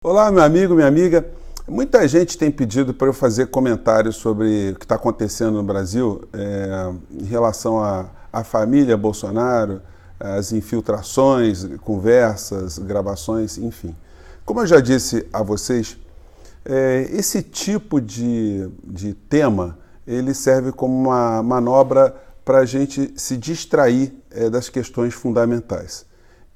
Olá, meu amigo, minha amiga. Muita gente tem pedido para eu fazer comentários sobre o que está acontecendo no Brasil em relação à família Bolsonaro, as infiltrações, conversas, gravações, enfim. Como eu já disse a vocês, esse tipo de tema ele serve como uma manobra para a gente se distrair das questões fundamentais.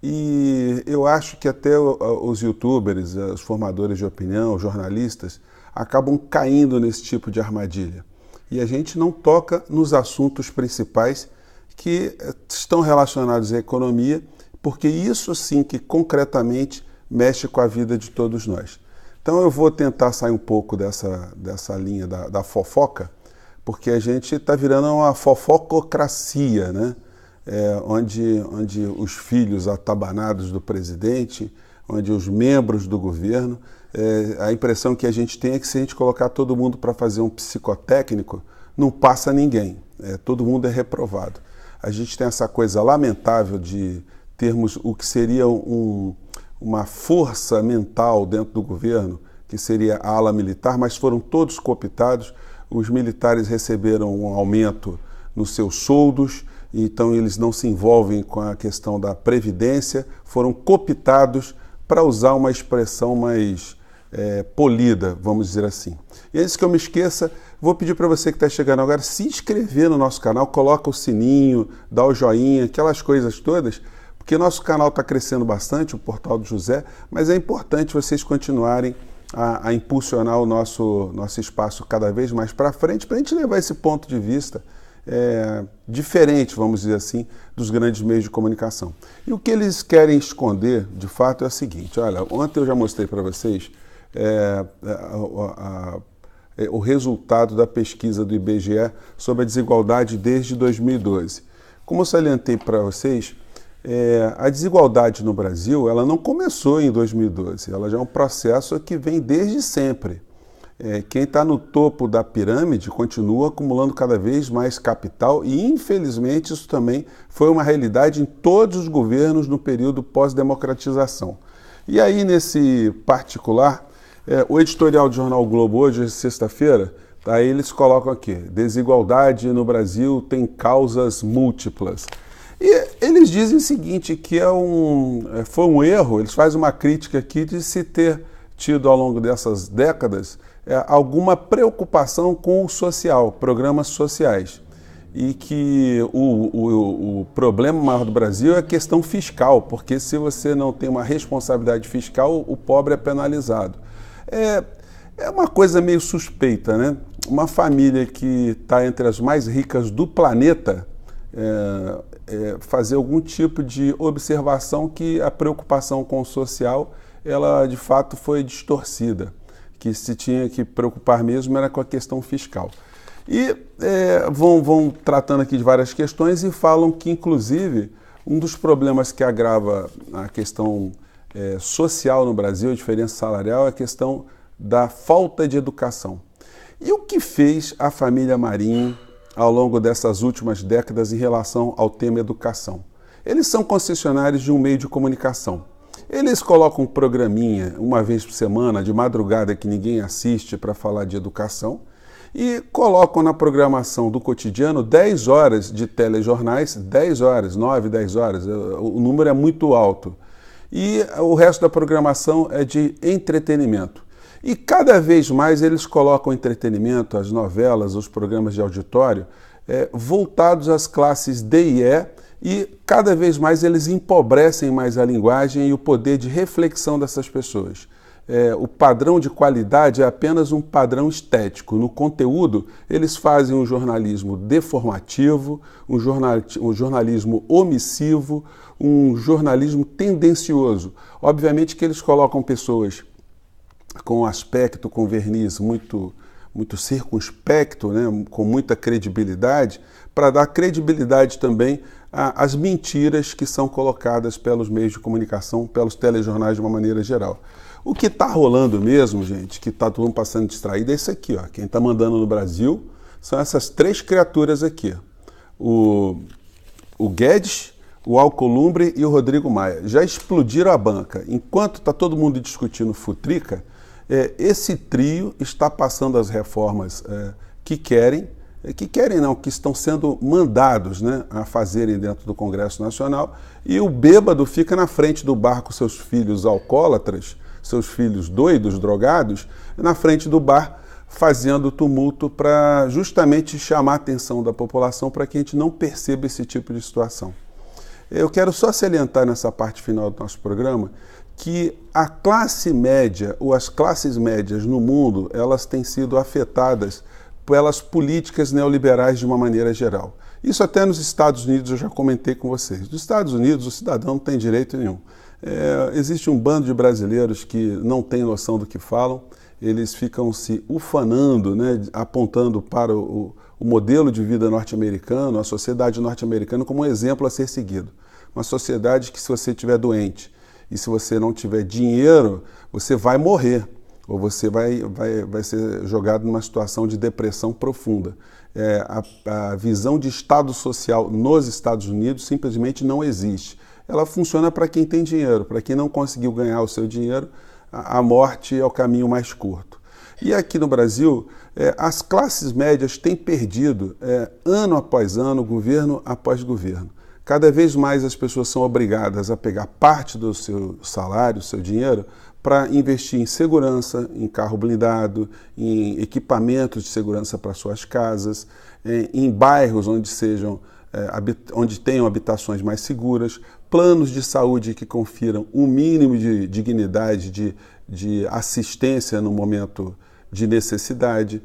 E eu acho que até os youtubers, os formadores de opinião, os jornalistas, acabam caindo nesse tipo de armadilha. E a gente não toca nos assuntos principais que estão relacionados à economia, porque isso sim que concretamente mexe com a vida de todos nós. Então eu vou tentar sair um pouco dessa linha da fofoca, porque a gente está virando uma fofococracia, né? Onde os filhos atabanados do presidente, onde os membros do governo, a impressão que a gente tem é que se a gente colocar todo mundo para fazer um psicotécnico, não passa ninguém, todo mundo é reprovado. A gente tem essa coisa lamentável de termos o que seria uma força mental dentro do governo, que seria a ala militar, mas foram todos cooptados, os militares receberam um aumento nos seus soldos, então eles não se envolvem com a questão da previdência, foram cooptados para usar uma expressão mais polida, vamos dizer assim. E antes que eu me esqueça, vou pedir para você que está chegando agora se inscrever no nosso canal, coloca o sininho, dá o joinha, aquelas coisas todas, porque nosso canal está crescendo bastante, o Portal do José, mas é importante vocês continuarem a impulsionar o nosso espaço cada vez mais para frente, para a gente levar esse ponto de vista diferente, vamos dizer assim, dos grandes meios de comunicação. E o que eles querem esconder, de fato, é o seguinte. Olha, ontem eu já mostrei para vocês o resultado da pesquisa do IBGE sobre a desigualdade desde 2012. Como eu salientei para vocês, a desigualdade no Brasil ela não começou em 2012, ela já é um processo que vem desde sempre. Quem está no topo da pirâmide continua acumulando cada vez mais capital e, infelizmente, isso também foi uma realidade em todos os governos no período pós-democratização. E aí, nesse particular, o editorial do Jornal Globo hoje, sexta-feira, aí eles colocam aqui, desigualdade no Brasil tem causas múltiplas. E eles dizem o seguinte, que foi um erro, eles fazem uma crítica aqui de se ter tido ao longo dessas décadas alguma preocupação com o social, programas sociais. E que o problema maior do Brasil é a questão fiscal, porque se você não tem uma responsabilidade fiscal, o pobre é penalizado. É uma coisa meio suspeita, né? Uma família que está entre as mais ricas do planeta fazer algum tipo de observação que a preocupação com o social, ela de fato foi distorcida, que se tinha que preocupar mesmo era com a questão fiscal. E vão tratando aqui de várias questões e falam que, inclusive, um dos problemas que agrava a questão social no Brasil, a diferença salarial, é a questão da falta de educação. E o que fez a família Marinho ao longo dessas últimas décadas em relação ao tema educação? Eles são concessionários de um meio de comunicação. Eles colocam um programinha uma vez por semana, de madrugada, que ninguém assiste, para falar de educação, e colocam na programação do cotidiano 10 horas de telejornais, 10 horas, 9, 10 horas, o número é muito alto. E o resto da programação é de entretenimento. E cada vez mais eles colocam entretenimento, as novelas, os programas de auditório, voltados às classes D e E, e cada vez mais eles empobrecem mais a linguagem e o poder de reflexão dessas pessoas. O padrão de qualidade é apenas um padrão estético. No conteúdo, eles fazem um jornalismo deformativo, um jornalismo omissivo, um jornalismo tendencioso. Obviamente que eles colocam pessoas com aspecto, com verniz muito circunspecto, né, com muita credibilidade, para dar credibilidade também às mentiras que são colocadas pelos meios de comunicação, pelos telejornais de uma maneira geral. O que está rolando mesmo, gente, que está todo mundo passando distraído, é isso aqui, ó. Quem está mandando no Brasil são essas três criaturas aqui. O Guedes, o Alcolumbre e o Rodrigo Maia. Já explodiram a banca. Enquanto está todo mundo discutindo futrica, esse trio está passando as reformas que estão sendo mandados, né, a fazerem dentro do Congresso Nacional, e o bêbado fica na frente do bar com seus filhos alcoólatras, seus filhos doidos, drogados, na frente do bar, fazendo tumulto para justamente chamar a atenção da população para que a gente não perceba esse tipo de situação. Eu quero só salientar nessa parte final do nosso programa que a classe média ou as classes médias no mundo, elas têm sido afetadas pelas políticas neoliberais de uma maneira geral. Isso até nos Estados Unidos eu já comentei com vocês. Nos Estados Unidos o cidadão não tem direito nenhum. Existe um bando de brasileiros que não tem noção do que falam, eles ficam se ufanando, né, apontando para o modelo de vida norte-americano, a sociedade norte-americana como um exemplo a ser seguido. Uma sociedade que, se você estiver doente e se você não tiver dinheiro, você vai morrer, ou você vai ser jogado numa situação de depressão profunda. A visão de Estado social nos Estados Unidos simplesmente não existe. Ela funciona para quem tem dinheiro. Para quem não conseguiu ganhar o seu dinheiro, a morte é o caminho mais curto. E aqui no Brasil, as classes médias têm perdido, ano após ano, governo após governo. Cada vez mais as pessoas são obrigadas a pegar parte do seu salário, seu dinheiro, para investir em segurança, em carro blindado, em equipamentos de segurança para suas casas, em bairros onde tenham habitações mais seguras, planos de saúde que confiram um mínimo de dignidade, de assistência no momento de necessidade,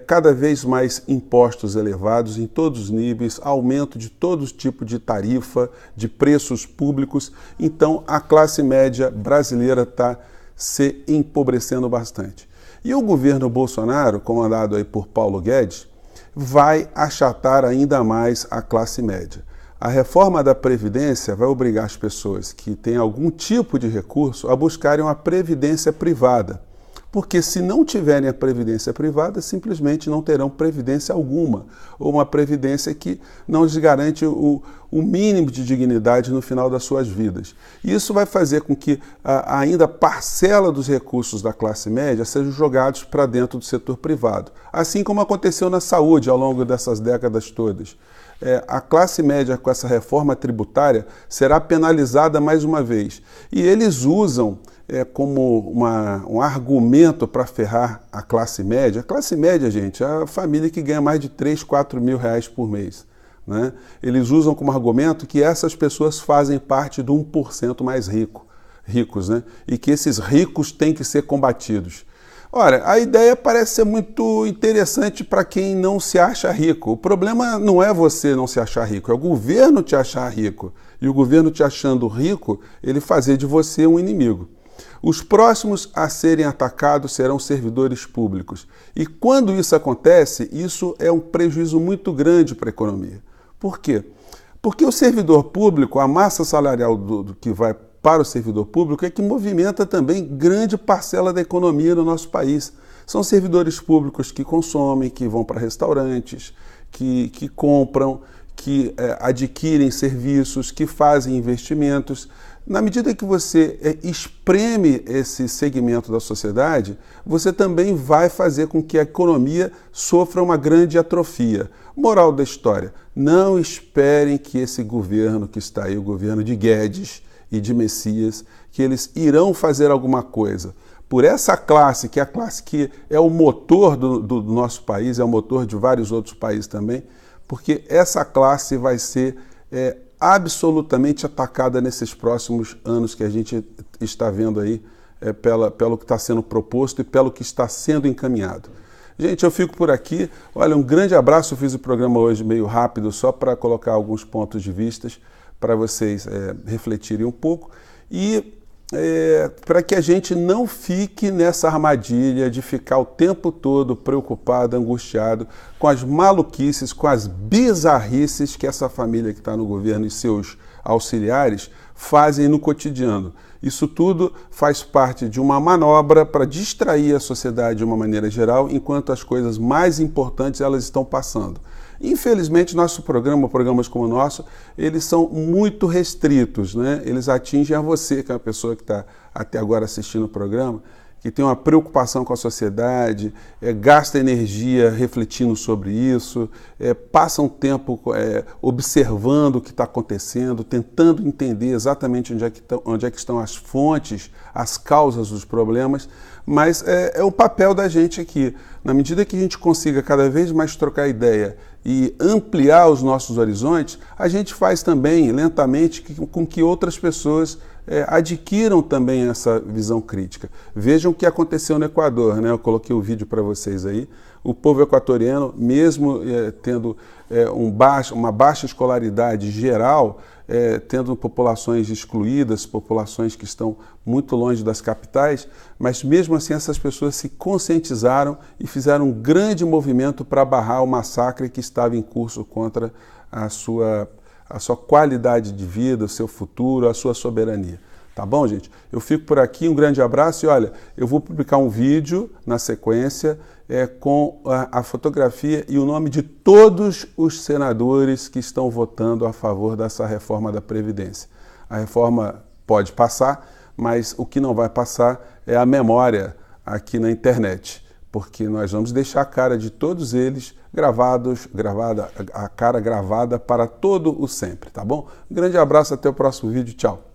cada vez mais impostos elevados em todos os níveis, aumento de todo tipo de tarifa, de preços públicos. Então, a classe média brasileira está se empobrecendo bastante. E o governo Bolsonaro, comandado aí por Paulo Guedes, vai achatar ainda mais a classe média. A reforma da Previdência vai obrigar as pessoas que têm algum tipo de recurso a buscarem uma previdência privada. Porque se não tiverem a previdência privada, simplesmente não terão previdência alguma, ou uma previdência que não lhes garante o mínimo de dignidade no final das suas vidas. Isso vai fazer com que ainda parcela dos recursos da classe média sejam jogados para dentro do setor privado, assim como aconteceu na saúde ao longo dessas décadas todas. A classe média, com essa reforma tributária, será penalizada mais uma vez. E eles usam como um argumento para ferrar a classe média. A classe média, gente, é a família que ganha mais de 3, 4 mil reais por mês, né? Eles usam como argumento que essas pessoas fazem parte do 1% mais ricos, né? E que esses ricos têm que ser combatidos. Ora, a ideia parece ser muito interessante para quem não se acha rico. O problema não é você não se achar rico, é o governo te achar rico. E o governo te achando rico, ele fazer de você um inimigo. Os próximos a serem atacados serão servidores públicos. E quando isso acontece, isso é um prejuízo muito grande para a economia. Por quê? Porque o servidor público, a massa salarial do que vai para o servidor público é que movimenta também grande parcela da economia no nosso país. São servidores públicos que consomem, que vão para restaurantes, que compram, que adquirem serviços, que fazem investimentos. Na medida que você espreme esse segmento da sociedade, você também vai fazer com que a economia sofra uma grande atrofia. Moral da história, não esperem que esse governo que está aí, o governo de Guedes e de Messias, que eles irão fazer alguma coisa por essa classe, que é a classe que é o motor do nosso país, é o motor de vários outros países também, porque essa classe vai ser absolutamente atacada nesses próximos anos que a gente está vendo aí, pelo que está sendo proposto e pelo que está sendo encaminhado. Gente, eu fico por aqui. Olha, um grande abraço. Eu fiz o programa hoje meio rápido, só para colocar alguns pontos de vista para vocês refletirem um pouco e para que a gente não fique nessa armadilha de ficar o tempo todo preocupado, angustiado com as maluquices, com as bizarrices que essa família que está no governo e seus auxiliares fazem no cotidiano. Isso tudo faz parte de uma manobra para distrair a sociedade de uma maneira geral, enquanto as coisas mais importantes elas estão passando. Infelizmente, nosso programa, programas como o nosso, eles são muito restritos, né? Eles atingem a você, que é uma pessoa que está até agora assistindo o programa, que tem uma preocupação com a sociedade, gasta energia refletindo sobre isso, passa um tempo observando o que está acontecendo, tentando entender exatamente onde é que estão as fontes, as causas dos problemas, mas é o papel da gente aqui. Na medida que a gente consiga cada vez mais trocar ideia e ampliar os nossos horizontes, a gente faz também, lentamente, com que outras pessoas adquiram também essa visão crítica. Vejam o que aconteceu no Equador, né? Eu coloquei o vídeo para vocês aí. O povo equatoriano, mesmo tendo uma baixa escolaridade geral, tendo populações excluídas, populações que estão muito longe das capitais, mas mesmo assim essas pessoas se conscientizaram e fizeram um grande movimento para barrar o massacre que estava em curso contra a sua qualidade de vida, o seu futuro, a sua soberania. Tá bom, gente? Eu fico por aqui, um grande abraço e olha, eu vou publicar um vídeo na sequência com a fotografia e o nome de todos os senadores que estão votando a favor dessa reforma da Previdência. A reforma pode passar, mas o que não vai passar é a memória aqui na internet, porque nós vamos deixar a cara de todos eles a cara gravada para todo o sempre, tá bom? Um grande abraço, até o próximo vídeo, tchau!